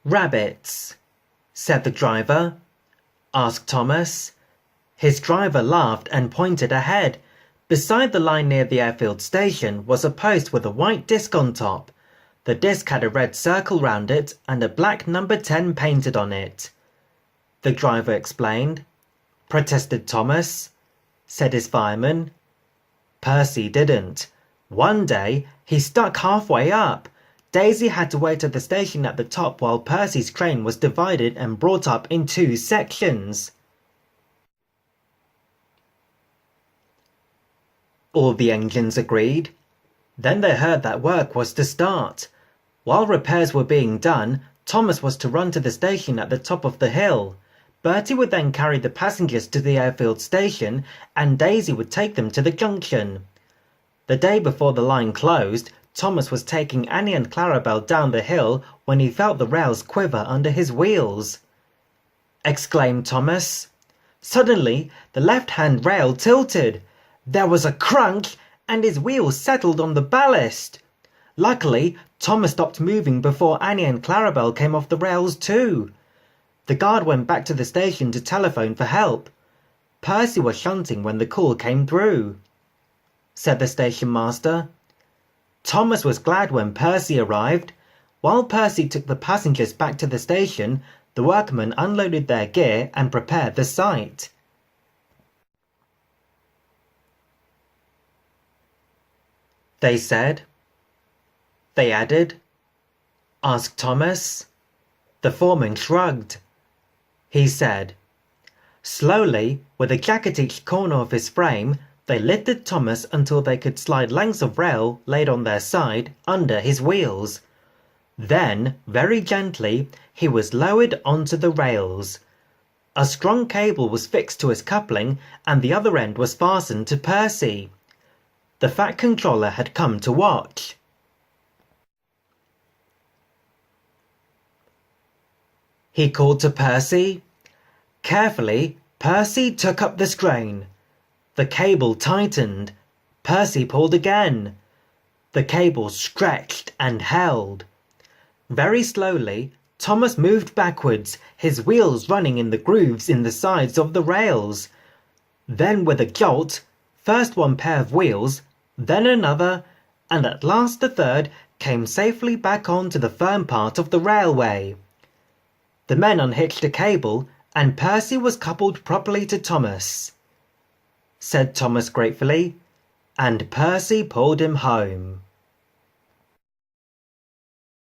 "Rabbits," said the driver. Asked Thomas. His driver laughed and pointed ahead. Beside the line near the airfield station was a post with a white disc on top. The disc had a red circle round it and a black number 10 painted on it. The driver explained. Protested Thomas. Said his fireman. Percy didn't. One day, he stuck halfway up. Daisy had to wait at the station at the top while Percy's train was divided and brought up in 2 sections. All the engines agreed. Then they heard that work was to start. While repairs were being done, Thomas was to run to the station at the top of the hill. Bertie would then carry the passengers to the airfield station, and Daisy would take them to the junction. The day before the line closed, Thomas was taking Annie and Clarabel down the hill when he felt the rails quiver under his wheels. Exclaimed Thomas. Suddenly, the left-hand rail tilted. There was a crunch, and his wheels settled on the ballast. Luckily, Thomas stopped moving before Annie and Clarabel came off the rails too. The guard went back to the station to telephone for help. Percy was shunting when the call came through, said the station master. Thomas was glad when Percy arrived. While Percy took the passengers back to the station, the workmen unloaded their gear and prepared the site. They said. They added. Asked Thomas. The foreman shrugged. He said. Slowly, with a jack at each corner of his frame, they lifted Thomas until they could slide lengths of rail laid on their side under his wheels. Then, very gently, he was lowered onto the rails. A strong cable was fixed to his coupling and the other end was fastened to Percy. The Fat Controller had come to watch. He called to Percy. Carefully, Percy took up the strain. The cable tightened. Percy pulled again. The cable stretched and held. Very slowly, Thomas moved backwards, his wheels running in the grooves in the sides of the rails. Then with a jolt, first one pair of wheels, then another, and at last the third came safely back onto the firm part of the railway. The men unhitched a cable, and Percy was coupled properly to Thomas, said Thomas gratefully, and Percy pulled him home.